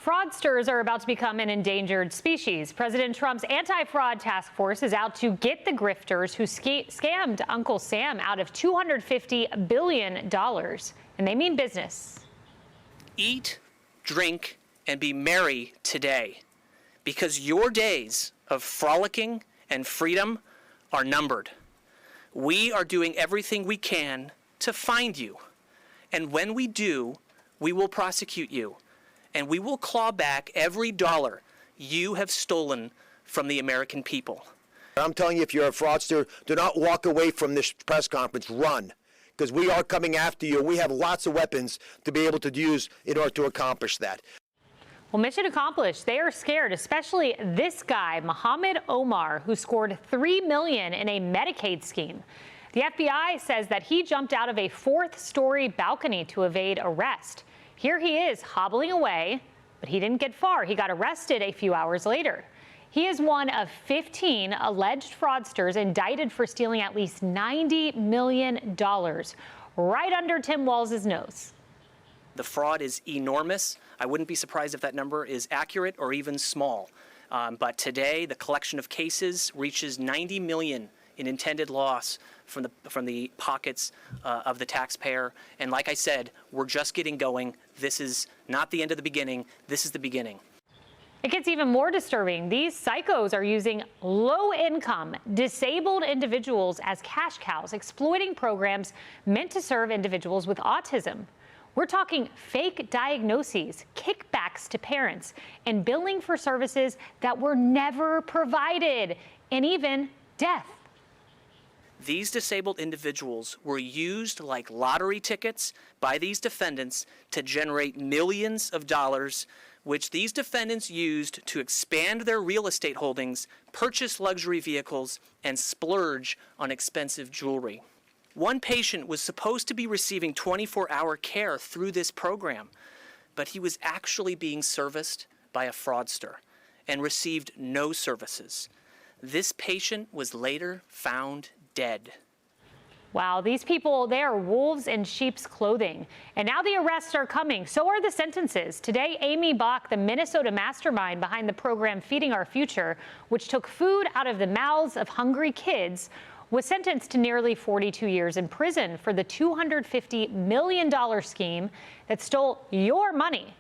Fraudsters are about to become an endangered species. President Trump's anti-fraud task force is out to get the grifters who scammed Uncle Sam out of $250 billion. And they mean business. Eat, drink, and be merry today, because your days of frolicking and freedom are numbered. We are doing everything we can to find you. And when we do, we will prosecute you. And we will claw back every dollar you have stolen from the American people. I'm telling you, if you're a fraudster, do not walk away from this press conference. Run, because we are coming after you. We have lots of weapons to be able to use in order to accomplish that. Well, mission accomplished. They are scared, especially this guy, Muhammad Omar, who scored $3 million in a Medicaid scheme. The FBI says that he jumped out of a fourth-story balcony to evade arrest. Here he is hobbling away, but he didn't get far. He got arrested a few hours later. He is one of 15 alleged fraudsters indicted for stealing at least $90 million right under Tim Walz's nose. The fraud is enormous. I wouldn't be surprised if that number is accurate or even small. But today, the collection of cases reaches $90 million in intended loss from the pockets of the taxpayer. And like I said, we're just getting going. This is not the end of the beginning. This is the beginning. It gets even more disturbing. These psychos are using low-income, disabled individuals as cash cows, exploiting programs meant to serve individuals with autism. We're talking fake diagnoses, kickbacks to parents, and billing for services that were never provided, and even death. These disabled individuals were used like lottery tickets by these defendants to generate millions of dollars, which these defendants used to expand their real estate holdings, purchase luxury vehicles, and splurge on expensive jewelry. One patient was supposed to be receiving 24-hour care through this program, but he was actually being serviced by a fraudster and received no services. This patient was later found dead. Wow, these people, they are wolves in sheep's clothing. And now the arrests are coming. So are the sentences. Today, Amy Bach, the Minnesota mastermind behind the program Feeding Our Future, which took food out of the mouths of hungry kids, was sentenced to nearly 42 years in prison for the $250 million scheme that stole your money.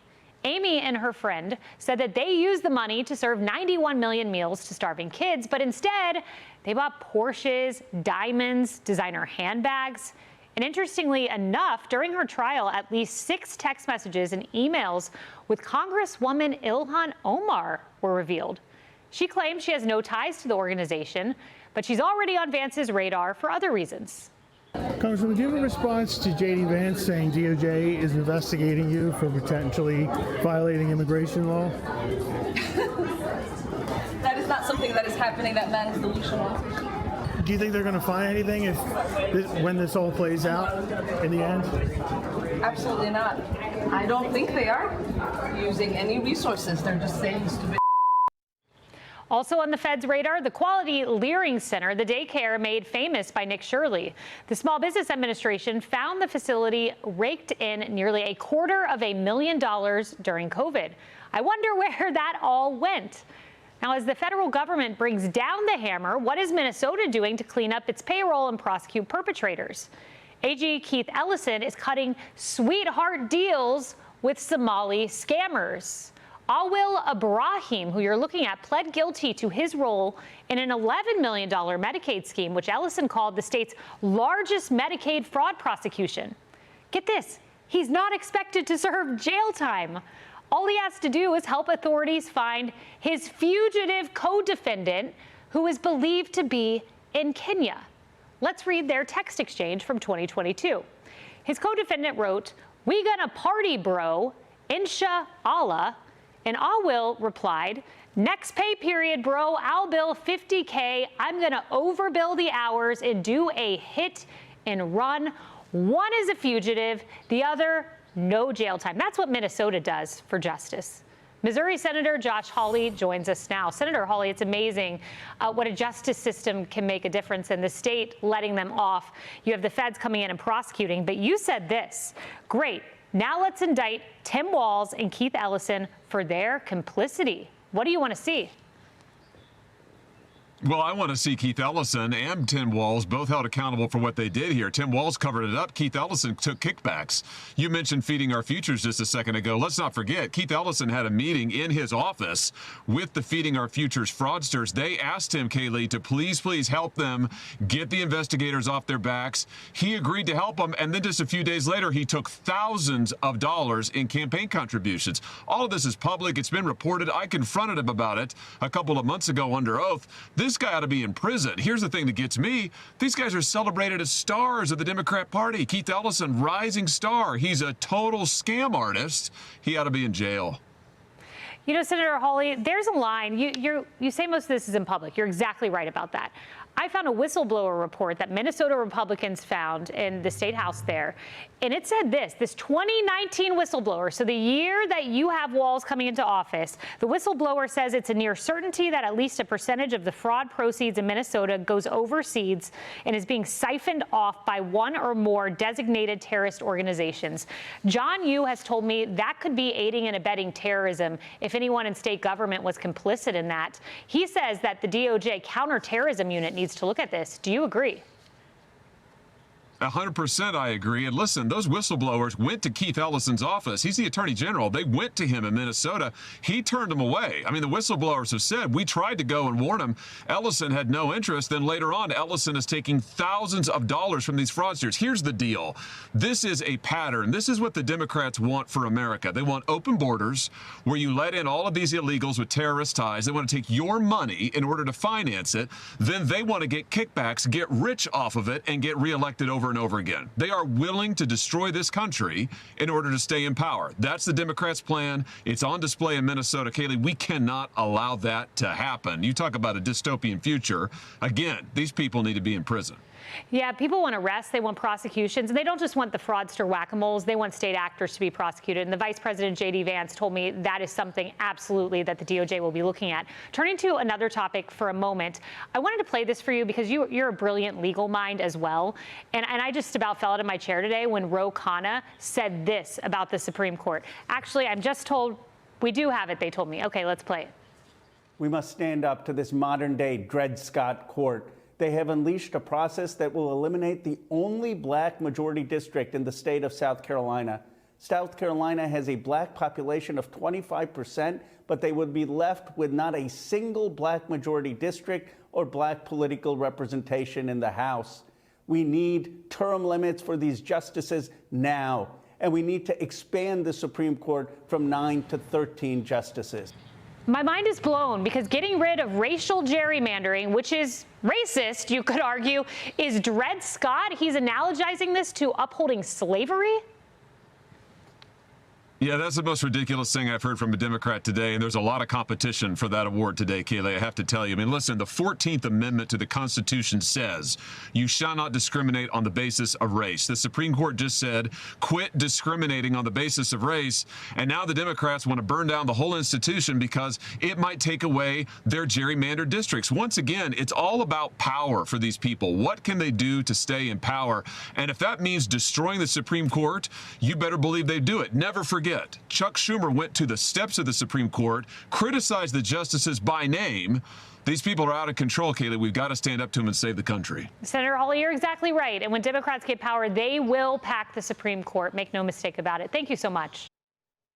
Amy and her friend said that they used the money to serve 91 million meals to starving kids, but instead they bought Porsches, diamonds, designer handbags. And interestingly enough, during her trial, at least 6 text messages and emails with Congresswoman Ilhan Omar were revealed. She claims she has no ties to the organization, but she's already on Vance's radar for other reasons. Congresswoman, do you have a response to J.D. Vance saying DOJ is investigating you for potentially violating immigration law? That is not something that is happening. That man is delusional. Do you think they're going to find anything when this all plays out in the end? Absolutely not. I don't think they are using any resources. They're just saying stupid. Also on the Fed's radar, the Quality Leering Center, the daycare made famous by Nick Shirley. The Small Business Administration found the facility raked in nearly $250,000 during COVID. I wonder where that all went. Now, as the federal government brings down the hammer, what is Minnesota doing to clean up its payroll and prosecute perpetrators? AG Keith Ellison is cutting sweetheart deals with Somali scammers. Awil Ibrahim, who you're looking at, pled guilty to his role in an $11 million Medicaid scheme, which Ellison called the state's largest Medicaid fraud prosecution. Get this, he's not expected to serve jail time. All he has to do is help authorities find his fugitive co-defendant, who is believed to be in Kenya. Let's read their text exchange from 2022. His co-defendant wrote, "We gonna party, bro, inshallah." And Awil replied, "Next pay period, bro, I'll bill $50K. I'm going to overbill the hours and do a hit and run. One is a fugitive, the other, no jail time." That's what Minnesota does for justice. Missouri Senator Josh Hawley joins us now. Senator Hawley, it's amazing what a justice system can make a difference in the state letting them off. You have the feds coming in and prosecuting, but you said this, great. Now let's indict Tim Walz and Keith Ellison for their complicity. What do you want to see? Well, I want to see Keith Ellison and Tim Walz both held accountable for what they did here. Tim Walz covered it up. Keith Ellison took kickbacks. You mentioned feeding our futures just a second ago. Let's not forget, Keith Ellison had a meeting in his office with the Feeding Our Futures fraudsters. They asked him, Kaylee, to please help them get the investigators off their backs. He agreed to help them, and then just a few days later, he took thousands of dollars in campaign contributions. All of this is public. It's been reported. I confronted him about it a couple of months ago under oath. This guy ought to be in prison. Here's the thing that gets me. These guys are celebrated as stars of the Democrat Party. Keith Ellison, rising star. He's a total scam artist. He ought to be in jail. You know, Senator Hawley, there's a line. You say most of this is in public. You're exactly right about that. I found a whistleblower report that Minnesota Republicans found in the state house there, and it said this 2019 whistleblower, so the year that you have Walz coming into office, the whistleblower says it's a near certainty that at least a percentage of the fraud proceeds in Minnesota goes overseas and is being siphoned off by one or more designated terrorist organizations. John Yoo has told me that could be aiding and abetting terrorism if anyone in state government was complicit in that. He says that the DOJ counterterrorism unit needs to look at this. Do you agree? 100% I agree. And listen, those whistleblowers went to Keith Ellison's office. He's the attorney general. They went to him in Minnesota. He turned them away. I mean, the whistleblowers have said, we tried to go and warn him. Ellison had no interest. Then later on, Ellison is taking thousands of dollars from these fraudsters. Here's the deal. This is a pattern. This is what the Democrats want for America. They want open borders where you let in all of these illegals with terrorist ties. They want to take your money in order to finance it. Then they want to get kickbacks, get rich off of it, and get reelected over and over again. They are willing to destroy this country in order to stay in power. That's the Democrats' plan. It's on display in Minnesota. Kaylee, we cannot allow that to happen. You talk about a dystopian future. Again, these people need to be in prison. Yeah, people want arrests. They want prosecutions. And they don't just want the fraudster whack-a-moles. They want state actors to be prosecuted. And the Vice President, J.D. Vance, told me that is something absolutely that the DOJ will be looking at. Turning to another topic for a moment, I wanted to play this for you because you're a brilliant legal mind as well. And I just about fell out of my chair today when Ro Khanna said this about the Supreme Court. Actually, I'm just told we do have it, they told me. Okay, let's play it. We must stand up to this modern-day Dred Scott court. They have unleashed a process that will eliminate the only black majority district in the state of South Carolina. South Carolina has a black population of 25%, but they would be left with not a single black majority district or black political representation in the House. We need term limits for these justices now, and we need to expand the Supreme Court from 9 to 13 justices. My mind is blown because getting rid of racial gerrymandering, which is racist, you could argue, is Dred Scott. He's analogizing this to upholding slavery. Yeah, that's the most ridiculous thing I've heard from a Democrat today, and there's a lot of competition for that award today, Kaylee, I have to tell you. I mean, listen, the 14th Amendment to the Constitution says you shall not discriminate on the basis of race. The Supreme Court just said, quit discriminating on the basis of race, and now the Democrats want to burn down the whole institution because it might take away their gerrymandered districts. Once again, it's all about power for these people. What can they do to stay in power? And if that means destroying the Supreme Court, you better believe they do it. Never forget. Chuck Schumer went to the steps of the Supreme Court, criticized the justices by name. These people are out of control, Kaylee. We've got to stand up to them and save the country. Senator Hawley, you're exactly right. And when Democrats get power, they will pack the Supreme Court. Make no mistake about it. Thank you so much.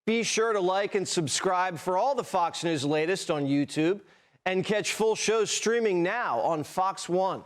Be sure to like and subscribe for all the Fox News latest on YouTube and catch full shows streaming now on Fox One.